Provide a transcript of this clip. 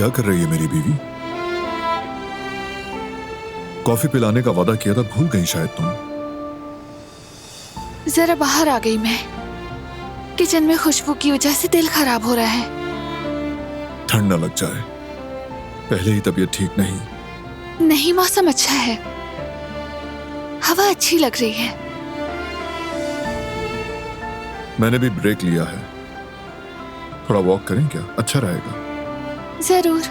क्या कर रही है मेरी बीवी? कॉफी पिलाने का वादा किया था, भूल गई शायद तुम। जरा बाहर आ गई मैं। किचन में खुशबू की वजह से दिल खराब हो रहा है। ठंड न लग जाए, पहले ही तबीयत ठीक नहीं। नहीं, मौसम अच्छा है, हवा अच्छी लग रही है। मैंने भी ब्रेक लिया है, थोड़ा वॉक करें क्या? अच्छा रहेगा। जरूर।